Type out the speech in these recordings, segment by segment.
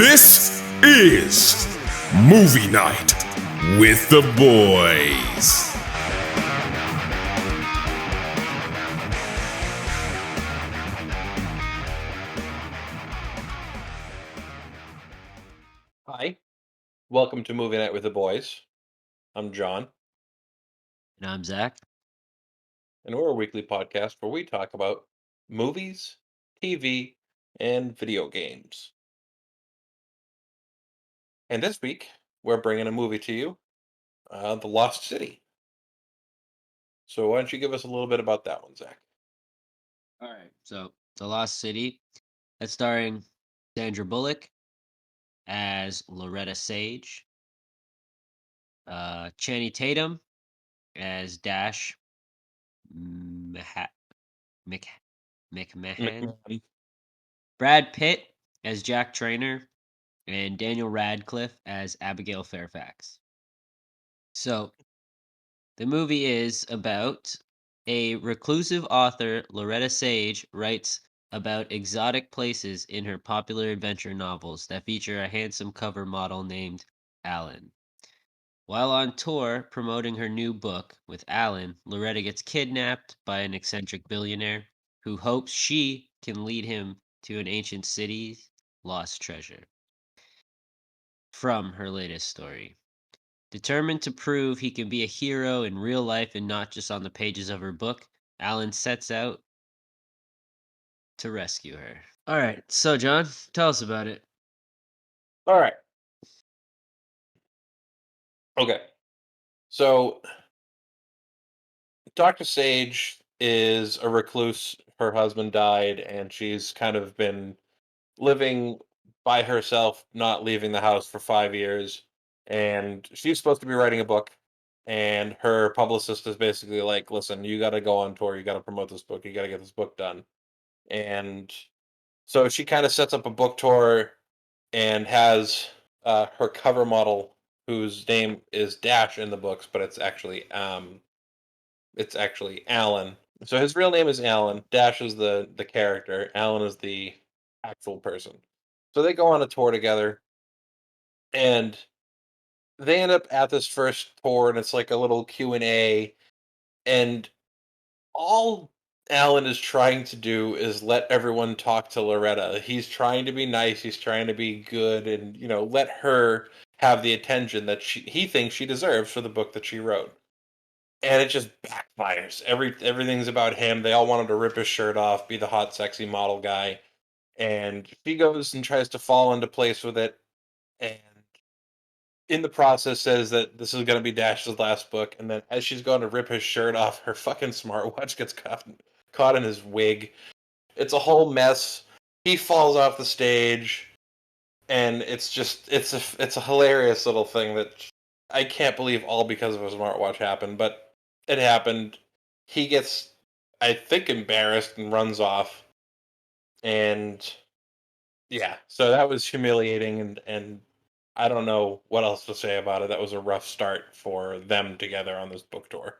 This is Movie Night with the Boys. Hi, welcome to Movie Night with the Boys. I'm John, And I'm Zach. and we're a weekly podcast where we talk about movies, TV, and video games. And this week, we're bringing a movie to you, The Lost City. So why don't you give us a little bit about that one, Zach? All right. So, The Lost City, that's starring Sandra Bullock as Loretta Sage, Channing Tatum as Dash Mc- McMahon, McMahon. Brad Pitt as Jack Trainer, and Daniel Radcliffe as Abigail Fairfax. So, the movie is about a reclusive author, Loretta Sage, writes about exotic places in her popular adventure novels that feature a handsome cover model named Alan. While on tour promoting her new book with Alan, Loretta gets kidnapped by an eccentric billionaire who hopes she can lead him to an ancient city's lost treasure. From her latest story. Determined to prove he can be a hero in real life and not just on the pages of her book, Alan sets out to rescue her. All right, so John, tell us about it. All right. Okay. So Dr. Sage is a recluse. Her husband died, and she's kind of been living by herself, not leaving the house for 5 years. And she's supposed to be writing a book. And her publicist is basically like, listen, you got to go on tour. You got to promote this book. You got to get this book done. And so she kind of sets up a book tour and has her cover model, whose name is Dash in the books, but it's actually Alan. So his real name is Alan. Dash is the character. Alan is the actual person. So they go on a tour together, and they end up at this first tour, and it's like a little Q&A, and all Alan is trying to do is let everyone talk to Loretta. He's trying to be nice, he's trying to be good, and let her have the attention that he thinks she deserves for the book that she wrote. And it just backfires. Everything's about him. They all want him to rip his shirt off, be the hot, sexy model guy, and she goes and tries to fall into place with it, and in the process says that this is going to be Dash's last book. And then as she's going to rip his shirt off, her fucking smartwatch gets caught in his wig. It's a whole mess. He falls off the stage, and it's a hilarious little thing that I can't believe all because of a smartwatch happened, but it happened. He gets, I think, embarrassed and runs off. And yeah, so that was humiliating, and I don't know what else to say about it. That was a rough start for them together on this book tour.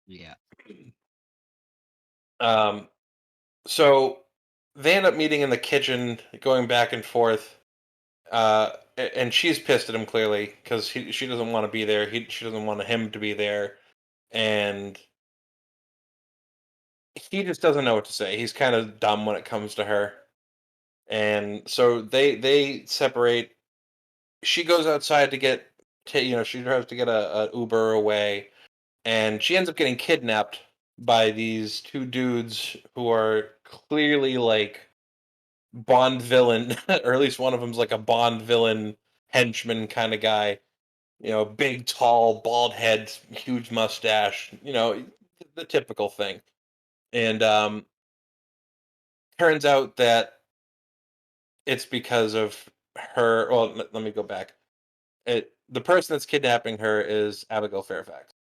Yeah. So they end up meeting in the kitchen, going back and forth. And she's pissed at him clearly because she doesn't want to be there. She doesn't want him to be there, and he just doesn't know what to say. He's kind of dumb when it comes to her, and so they separate. She goes outside to get she drives to get a Uber away, and she ends up getting kidnapped by these two dudes who are clearly like Bond villain, or at least one of them's like a Bond villain henchman kind of guy. Big, tall, bald head, huge mustache. The typical thing. And turns out that it's because of her. Well, let me go back. The person that's kidnapping her is Abigail Fairfax,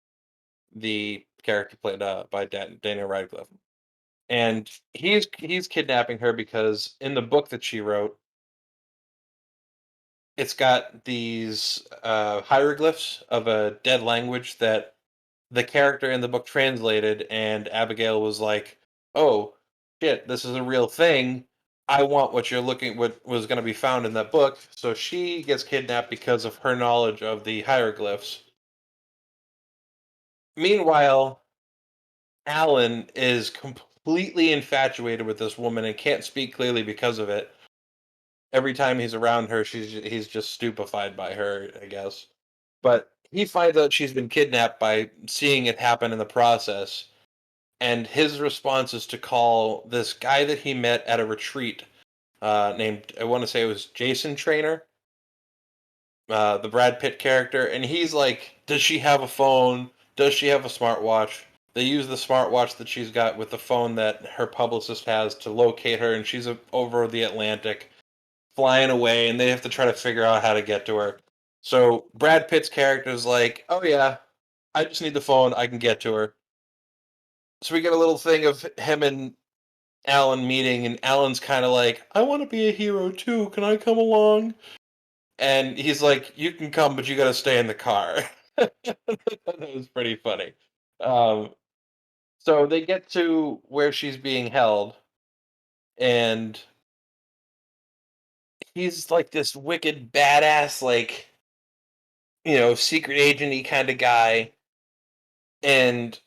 the character played by Daniel Radcliffe, and he's kidnapping her because in the book that she wrote, it's got these hieroglyphs of a dead language that the character in the book translated, and Abigail was like, "Oh shit, this is a real thing. I want what you're looking, what was going to be found in that book. So she gets kidnapped because of her knowledge of the hieroglyphs. Meanwhile, Alan is completely infatuated with this woman and can't speak clearly because of it. Every time he's around her, he's just stupefied by her, I guess. But he finds out she's been kidnapped by seeing it happen in the process, and his response is to call this guy that he met at a retreat, named, I want to say it was Jason Trainer, the Brad Pitt character, and he's like, "Does she have a phone? Does she have a smartwatch?" They use the smartwatch that she's got with the phone that her publicist has to locate her, and she's over the Atlantic, flying away, and they have to try to figure out how to get to her. So Brad Pitt's character is like, "Oh yeah, I just need the phone. I can get to her." So we get a little thing of him and Alan meeting, and Alan's kind of like, "I want to be a hero too. Can I come along?" And he's like, "You can come, but you got to stay in the car." That was pretty funny. Um, so they get to where she's being held, and he's like this wicked badass, like, secret agenty kind of guy. And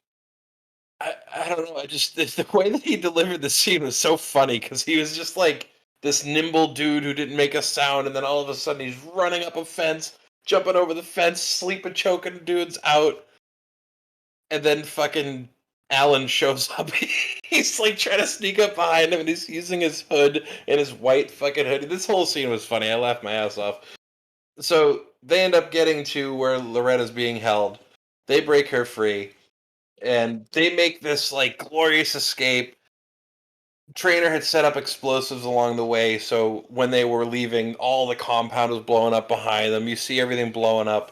I don't know, the way that he delivered the scene was so funny because he was just like this nimble dude who didn't make a sound, and then all of a sudden he's running up a fence, jumping over the fence, sleeping, choking dudes out, and then fucking Alan shows up. He's like trying to sneak up behind him, and he's using his hood and his white fucking hoodie. This whole scene was funny. I laughed my ass off. So they end up getting to where Loretta's being held. They break her free, and they make this like glorious escape. Trainer had set up explosives along the way, so when they were leaving, all the compound was blowing up behind them. You see everything blowing up,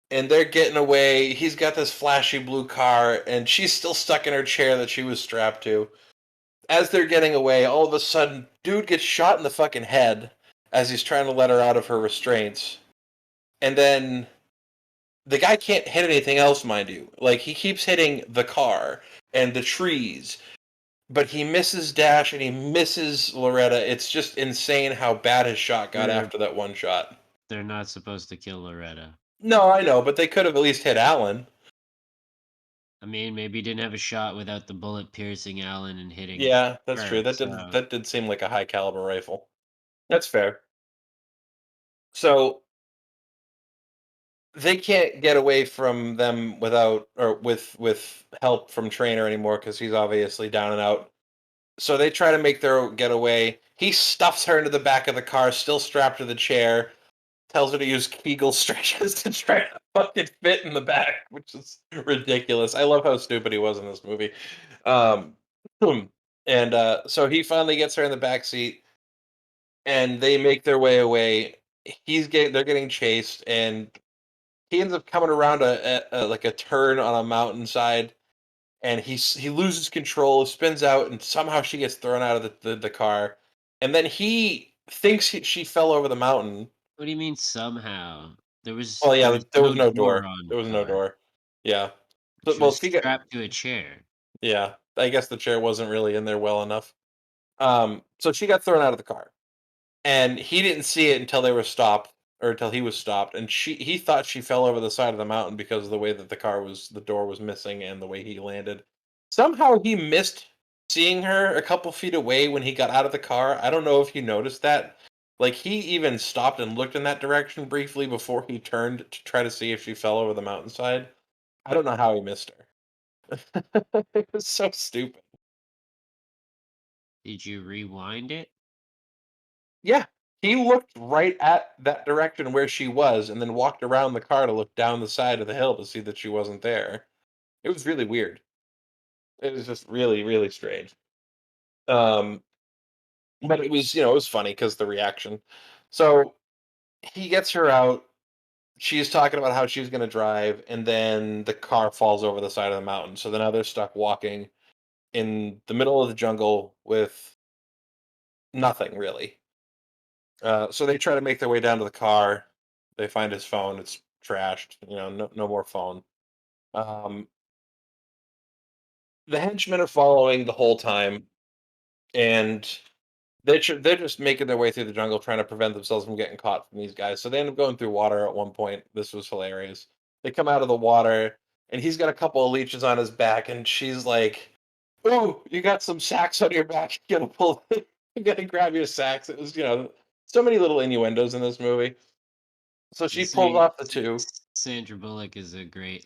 and they're getting away. He's got this flashy blue car, and she's still stuck in her chair that she was strapped to. As they're getting away, all of a sudden, dude gets shot in the fucking head as he's trying to let her out of her restraints. And then the guy can't hit anything else, mind you. Like, he keeps hitting the car and the trees, but he misses Dash and he misses Loretta. It's just insane how bad his shot got after that one shot. They're not supposed to kill Loretta. No, I know, but they could have at least hit Alan. I mean, maybe he didn't have a shot without the bullet piercing Alan and hitting. Yeah, that's her, true. That did seem like a high caliber rifle. That's fair. So they can't get away from them without or with help from Trainer anymore because he's obviously down and out. So they try to make their getaway. He stuffs her into the back of the car, still strapped to the chair. Tells her to use Kegel stretches to try to fucking fit in the back, which is ridiculous. I love how stupid he was in this movie. Um, and so he finally gets her in the back seat, and they make their way away. They're getting chased, and he ends up coming around like a turn on a mountainside, and he loses control, spins out, and somehow she gets thrown out of the car, and then he thinks she fell over the mountain. What do you mean somehow? There was Well, yeah, there was no door. on There the was no car. door. Yeah. But, She well, was strapped to a chair. yeah, I guess the chair wasn't really in there well enough. So she got thrown out of the car, and he didn't see it until they were stopped, or until he was stopped, and he thought she fell over the side of the mountain because of the way that the door was missing, and the way he landed. Somehow he missed seeing her a couple feet away when he got out of the car. I don't know if you noticed that. Like, he even stopped and looked in that direction briefly before he turned to try to see if she fell over the mountainside. I don't know how he missed her. It was so stupid. Did you rewind it? Yeah, he looked right at that direction where she was and then walked around the car to look down the side of the hill to see that she wasn't there. It was really weird. It was just really, really strange. Um, but it was, it was funny because the reaction. So he gets her out. She's talking about how she's going to drive, and then the car falls over the side of the mountain. So then now they're stuck walking in the middle of the jungle with nothing really. So they try to make their way down to the car. They find his phone. It's trashed. No more phone. Um, the henchmen are following the whole time, and they're just making their way through the jungle trying to prevent themselves from getting caught from these guys. So they end up going through water at one point. This was hilarious. They come out of the water, and he's got a couple of leeches on his back, and she's like, "Ooh, you got some sacks on your back. You gotta pull. You gotta grab your sacks." It was, so many little innuendos in this movie. So she pulls off the two. Sandra Bullock is a great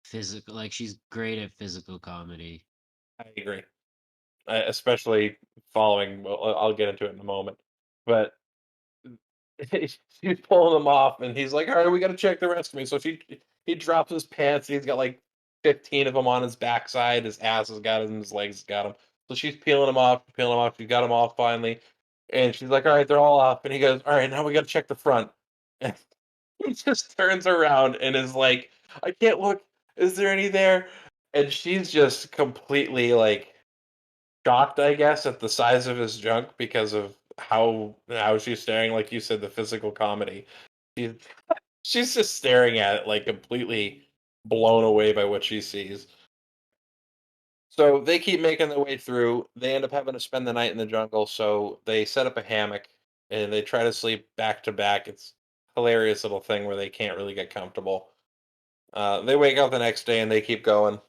physical, she's great at physical comedy. I agree, especially following. Well, I'll get into it in a moment, but she's pulling them off, and he's like, "All right, we got to check the rest of me." So he drops his pants, and he's got like 15 of them on his backside. His ass has got him, his legs has got him. So she's peeling them off, peeling them off. She got them off finally, and she's like, "All right, they're all off." And he goes, "All right, now we got to check the front." And he just turns around and is like, "I can't look. Is there any there?" And she's just completely like shocked, I guess, at the size of his junk because of how she's staring, like you said, the physical comedy. She, she's just staring at it, like completely blown away by what she sees. So they keep making their way through. They end up having to spend the night in the jungle, so they set up a hammock and they try to sleep back to back. It's a hilarious little thing where they can't really get comfortable. They wake up the next day and they keep going.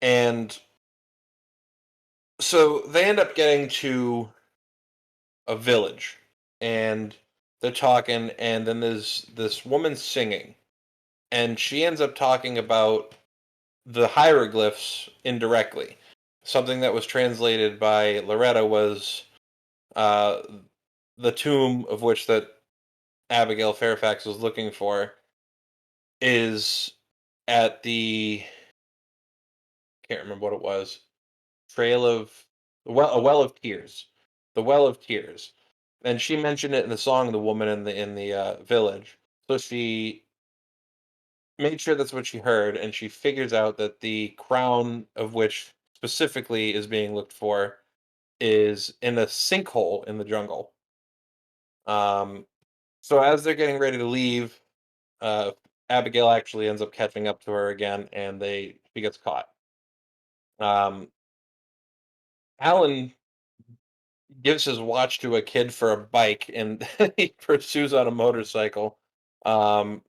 And so they end up getting to a village, and they're talking, and then there's this woman singing, and she ends up talking about the hieroglyphs indirectly. Something that was translated by Loretta was uh, the tomb of which that Abigail Fairfax was looking for is at the, can't remember what it was, trail of, a well of tears, the well of tears. And she mentioned it in the song, the woman in the village. So she made sure that's what she heard, and she figures out that the crown of which specifically is being looked for is in a sinkhole in the jungle. Um, so as they're getting ready to leave, uh, Abigail actually ends up catching up to her again, and she gets caught. Um, Alan gives his watch to a kid for a bike, and he pursues on a motorcycle. Um,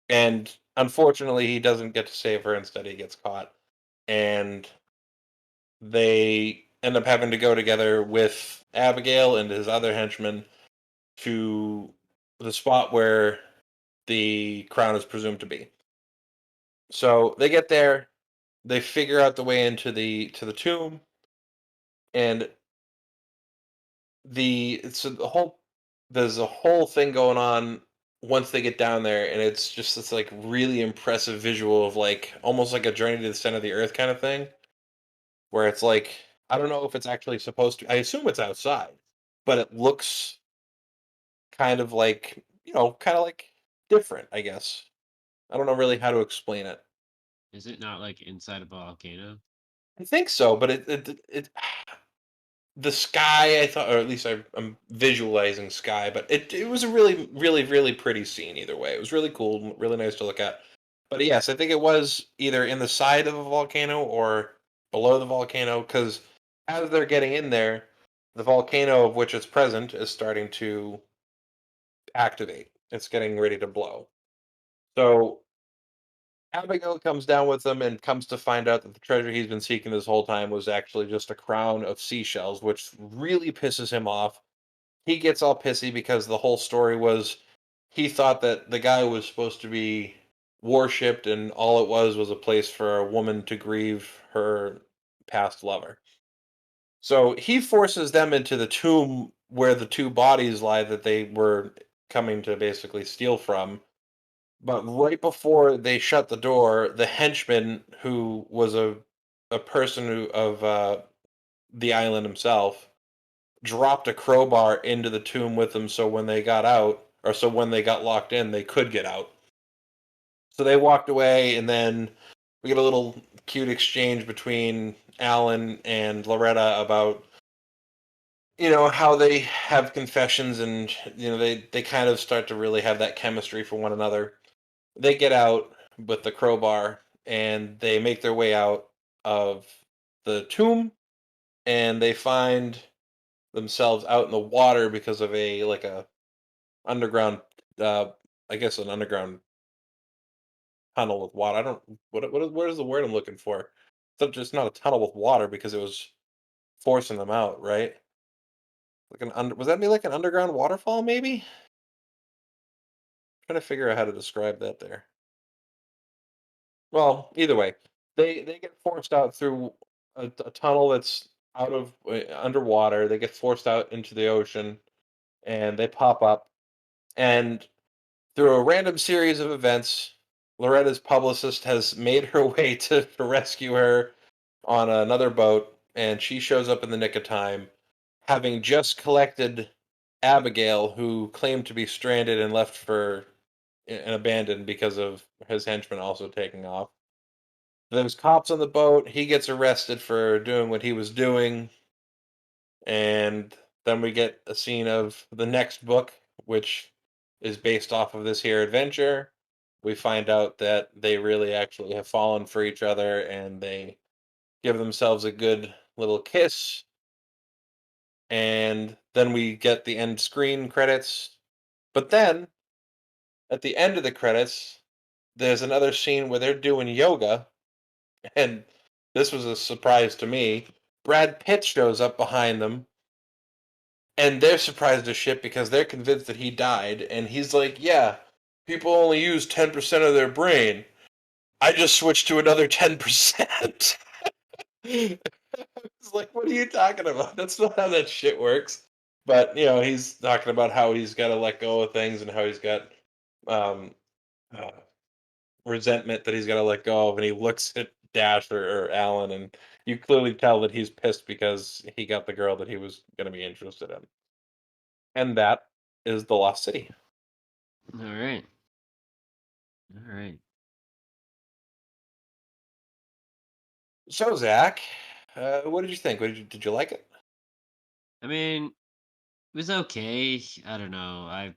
and unfortunately, he doesn't get to save her. Instead, he gets caught, and they end up having to go together with Abigail and his other henchmen to the spot where the crown is presumed to be. So they get there, they figure out the way into the tomb, and the whole there's a whole thing going on once they get down there, and it's just this like really impressive visual of like almost like a journey to the center of the earth kind of thing, where it's like I don't know if it's actually supposed to. I assume it's outside, but it looks kind of like kind of like different. I guess I don't know really how to explain it. Is it not like inside a volcano? I think so, but it the sky, I thought, or at least I'm visualizing sky, but it was a really, really, really pretty scene either way. It was really cool, really nice to look at. But yes, I think it was either in the side of a volcano or below the volcano, because as they're getting in there, the volcano of which it's present is starting to activate. It's getting ready to blow. So Abigail comes down with them and comes to find out that the treasure he's been seeking this whole time was actually just a crown of seashells, which really pisses him off. He gets all pissy because the whole story was he thought that the guy was supposed to be worshipped, and all it was a place for a woman to grieve her past lover. So he forces them into the tomb where the two bodies lie that they were coming to basically steal from. But right before they shut the door, the henchman, who was a person of the island himself, dropped a crowbar into the tomb with them, so when they got out, or so when they got locked in, they could get out. So they walked away, and then we get a little cute exchange between Alan and Loretta about how they have confessions, and they kind of start to really have that chemistry for one another. They get out with the crowbar, and they make their way out of the tomb, and they find themselves out in the water because of a underground, uh, I guess an underground tunnel with water. I don't what is the word I'm looking for? So just not a tunnel with water because it was forcing them out, right? Like an under was that be like an underground waterfall maybe? Trying to figure out how to describe that there. Well, either way, they get forced out through a tunnel that's out of underwater. They get forced out into the ocean, and they pop up. And through a random series of events, Loretta's publicist has made her way to rescue her on another boat, and she shows up in the nick of time, having just collected Abigail, who claimed to be stranded and left for and abandoned because of his henchmen also taking off. There's cops on the boat. He gets arrested for doing what he was doing, and then we get a scene of the next book, which is based off of this here adventure. We find out that they really actually have fallen for each other, and they give themselves a good little kiss. And then we get the end screen credits. But then at the end of the credits, there's another scene where they're doing yoga, and this was a surprise to me. Brad Pitt shows up behind them, and they're surprised as shit because they're convinced that he died. And he's like, "Yeah, people only use 10% of their brain. I just switched to another 10%." It's like, what are you talking about? That's not how that shit works. But he's talking about how he's got to let go of things and how he's got um, uh, resentment that he's got to let go of, and he looks at Dash or Alan, and you clearly tell that he's pissed because he got the girl that he was going to be interested in, and that is the Lost City. All right. All right. So Zach, what did you think? Did you like it? I mean, it was okay. I don't know. I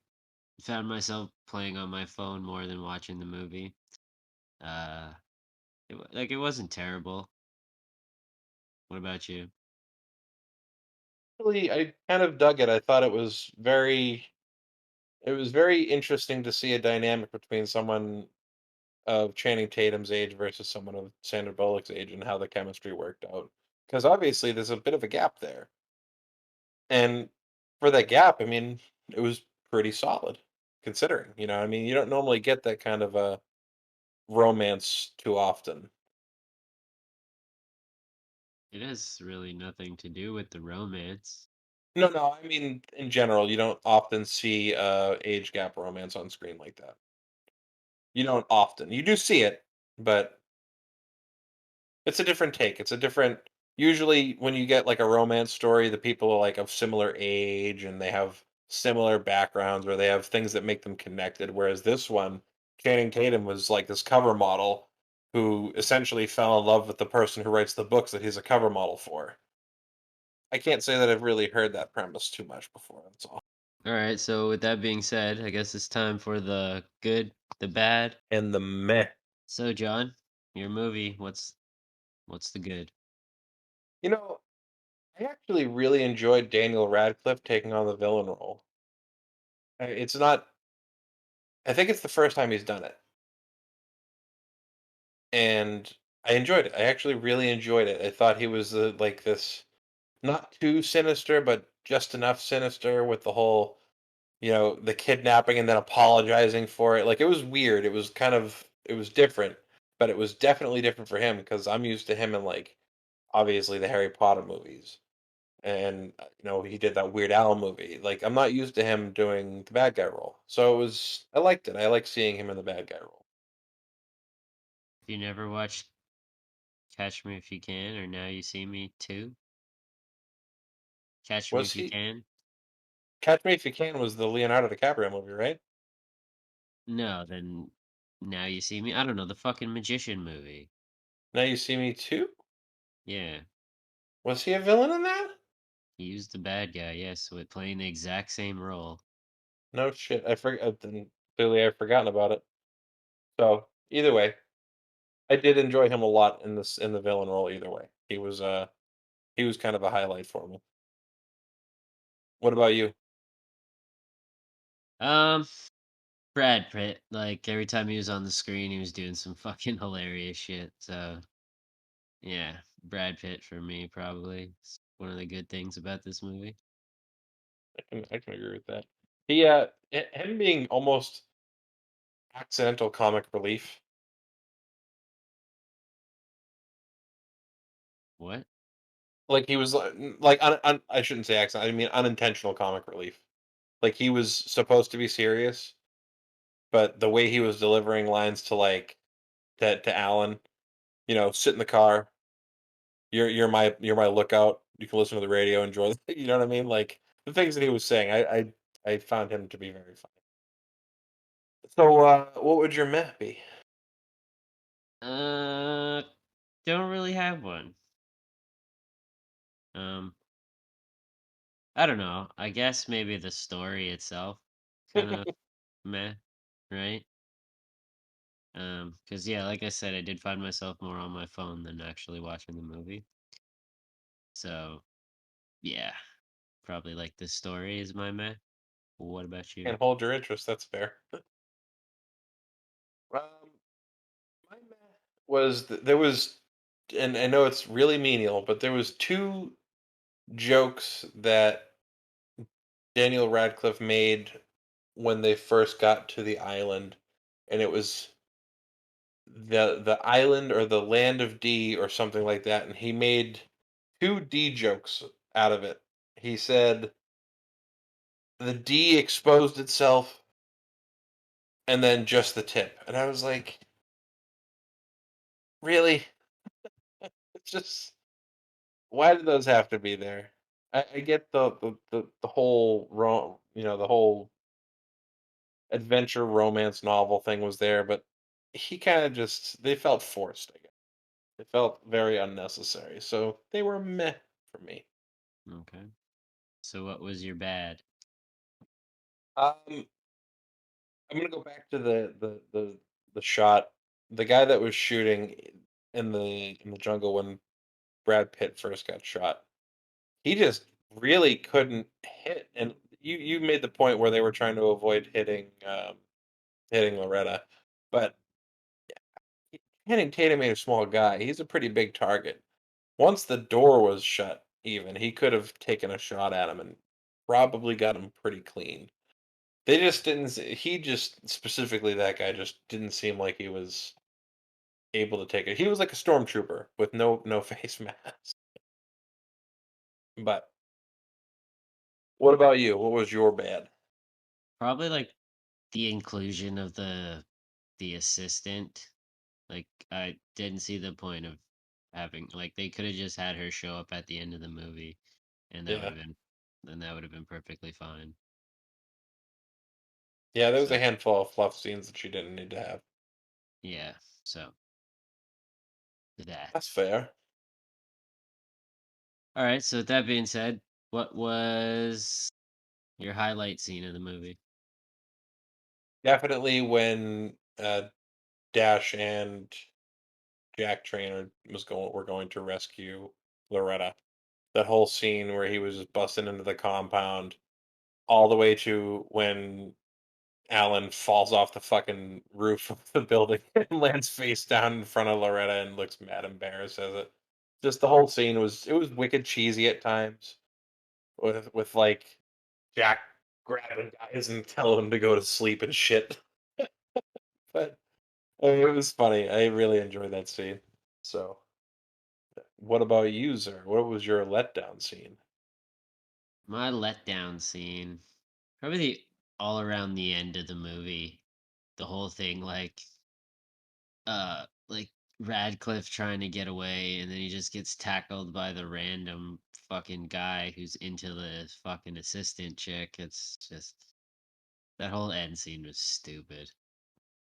found myself playing on my phone more than watching the movie. Uh, it wasn't terrible. What about you? Really, I kind of dug it. I thought it was very interesting to see a dynamic between someone of Channing Tatum's age versus someone of Sandra Bullock's age and how the chemistry worked out. Because obviously there's a bit of a gap there. And for that gap, I mean, it was pretty solid considering, I mean, you don't normally get that kind of a romance too often. It has really nothing to do with the romance. No, no, I mean, in general, you don't often see age gap romance on screen like that. You don't often. You do see it, but it's a different take. It's a different usually when you get like a romance story, the people are like of similar age and they have similar backgrounds or they have things that make them connected. Whereas this one, Channing Tatum was like this cover model who essentially fell in love with the person who writes the books that he's a cover model for. I can't say that I've really heard that premise too much before. That's all. All right. So with that being said, I guess it's time for the good, the bad. And the meh. So John, your movie. What's the good? You know, I actually really enjoyed Daniel Radcliffe taking on the villain role. It's not. I think it's the first time he's done it, and I enjoyed it. I actually really enjoyed it. I thought he was like this, not too sinister, but just enough sinister with the whole, the kidnapping and then apologizing for it. Like it was weird. It was different, but it was definitely different for him because I'm used to him in like obviously the Harry Potter movies. And he did that Weird Al movie. Like I'm not used to him doing the bad guy role, so I liked it. I like seeing him in the bad guy role. You never watched Catch Me If You Can or Now You See Me Too? Catch Me Was If You he Can? Catch Me If You Can was the Leonardo DiCaprio movie, right? No, then Now You See Me. I don't know, the fucking magician movie. Now You See Me Too. Yeah. Was he a villain in that? He used the bad guy, yes, with playing the exact same role. No shit. I forgot. Then clearly, I've forgotten about it. So either way, I did enjoy him a lot in the villain role. Either way, he was He was kind of a highlight for me. What about you? Um, Brad Pitt. Like every time he was on the screen, he was doing some fucking hilarious shit. So yeah, Brad Pitt for me probably. It's one of the good things about this movie. I can agree with that. Him being almost accidental comic relief. What? Like he was I shouldn't say accident. I mean unintentional comic relief. Like he was supposed to be serious, but the way he was delivering lines to to Alan, sit in the car. You're my lookout. You can listen to the radio, enjoy. You know what I mean? Like the things that he was saying, I found him to be very funny. So, what would your meh be? Uh, don't really have one. Um, I don't know. I guess maybe the story itself kind of meh, right? Because yeah, like I said, I did find myself more on my phone than actually watching the movie. So yeah, probably like the story is my meh. What about you? Can't hold your interest. That's fair. Um, my meh there was, and I know it's really menial, but there was two jokes that Daniel Radcliffe made when they first got to the island, and it was the island or the land of D or something like that, and he made two D jokes out of it. He said the D exposed itself, and then just the tip, and I was like, really? It's just why did those have to be there? I get the whole the whole adventure romance novel thing was there, but he kind of just they felt forced. I guess they felt very unnecessary, so they were meh for me. Okay. So what was your bad? Um, I'm gonna go back to the shot. The guy that was shooting in the jungle when Brad Pitt first got shot. He just really couldn't hit, and you made the point where they were trying to avoid hitting Loretta, but Channing Tatum ain't a small guy. He's a pretty big target. Once the door was shut, even he could have taken a shot at him and probably got him pretty clean. They just didn't. He just specifically that guy just didn't seem like he was able to take it. He was like a stormtrooper with no face mask. But what about you? What was your bad? Probably like the inclusion of the assistant. Like I didn't see the point of having like they could have just had her show up at the end of the movie and that would Yeah, have been then that would have been perfectly fine. yeah. There was a So handful of fluff scenes that she didn't need to have. yeah, so that. That's fair. All right, so with that being said, what was your highlight scene of the movie? Definitely when Dash and Jack Trainer were going to rescue Loretta. That whole scene where he was just busting into the compound, all the way to when Alan falls off the fucking roof of the building and lands face down in front of Loretta and looks mad embarrassed as it. Just the whole scene was wicked cheesy at times with like Jack grabbing guys and telling them to go to sleep and shit. But it was funny. I really enjoyed that scene. So, what about you, sir? What was your letdown scene? My letdown scene, probably all around the end of the movie, the whole thing like Radcliffe trying to get away and then he just gets tackled by the random fucking guy who's into the fucking assistant chick. It's just that whole end scene was stupid.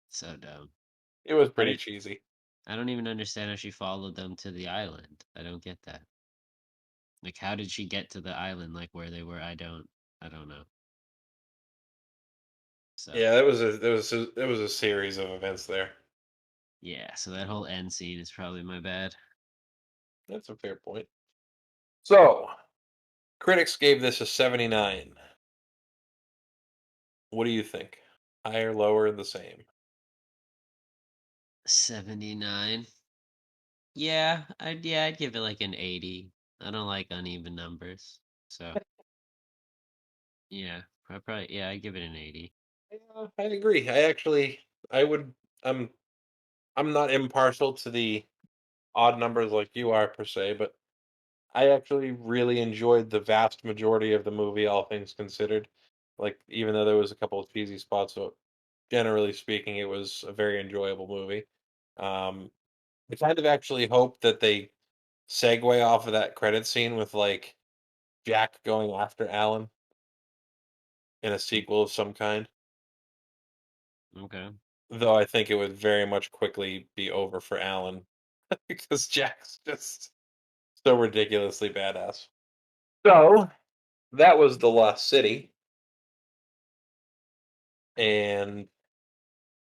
So dumb. It was I pretty don't cheesy. I don't even understand how she followed them to the island. I don't get that. Like how did she get to the island like where they were? I don't know. So, Yeah, that was a series of events there. yeah, so that whole end scene is probably my bad. That's a fair point. So, critics gave this a 79. What do you think? Higher, lower, the same? 79. I'd give it like an 80. I don't like uneven numbers. So, I'd give it an 80. Yeah, I agree. I would. I'm, I'm not impartial to the odd numbers like you are per se, but I actually really enjoyed the vast majority of the movie, all things considered. Like, even though there was a couple of cheesy spots, so generally speaking, it was a very enjoyable movie. Um, I kind of actually hope that they segue off of that credit scene with like Jack going after Alan in a sequel of some kind. Okay. Though I think it would very much quickly be over for Alan because Jack's just so ridiculously badass. So that was The Lost City. And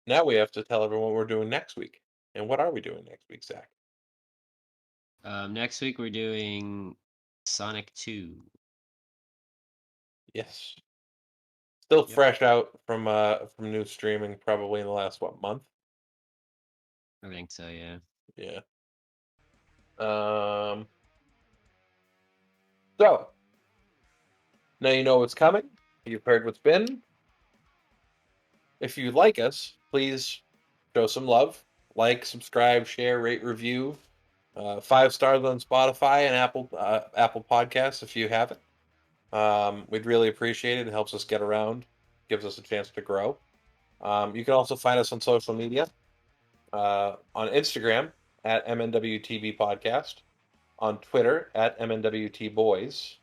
now we have to tell everyone what we're doing next week. And what are we doing next week, Zach? Next week we're doing Sonic 2. Yes. Still Yep. fresh out from new streaming, probably in the last month? I think so, yeah. Yeah. Um so now you know what's coming. You've heard what's been. If you like us, please show some love. Like, subscribe, share, rate, review. 5 stars on Spotify and Apple Podcasts if you have it. We'd really appreciate it. It helps us get around, gives us a chance to grow. You can also find us on social media on Instagram at MNWTB Podcast, on Twitter at MNWTBoys,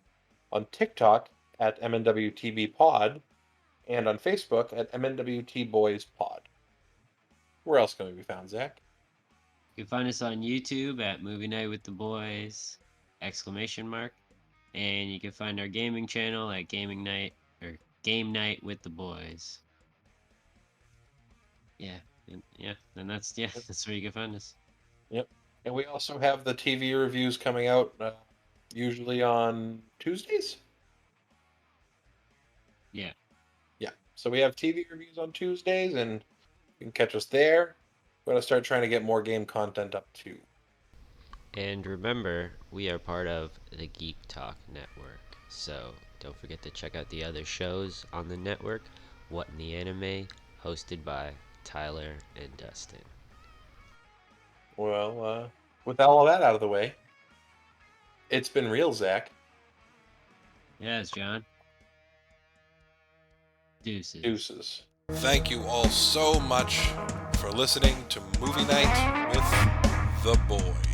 on TikTok at MNWTB Pod, and on Facebook at MNWTBoys Pod. Where else can we be found, Zach? You can find us on YouTube at Movie Night with the Boys! Exclamation mark. And you can find our gaming channel at Gaming Night or Game Night with the Boys. And that's where you can find us. Yep. And we also have the TV reviews coming out usually on Tuesdays. Yeah. Yeah. So we have TV reviews on Tuesdays, and you can catch us there. We're going to start trying to get more game content up too. And remember, we are part of the Geek Talk Network. So don't forget to check out the other shows on the network. What in the Anime, hosted by Tyler and Dustin. Well, with all of that out of the way, it's been real, Zach. Yes, John. Deuces. Deuces. Thank you all so much for listening to Movie Night with the Boys.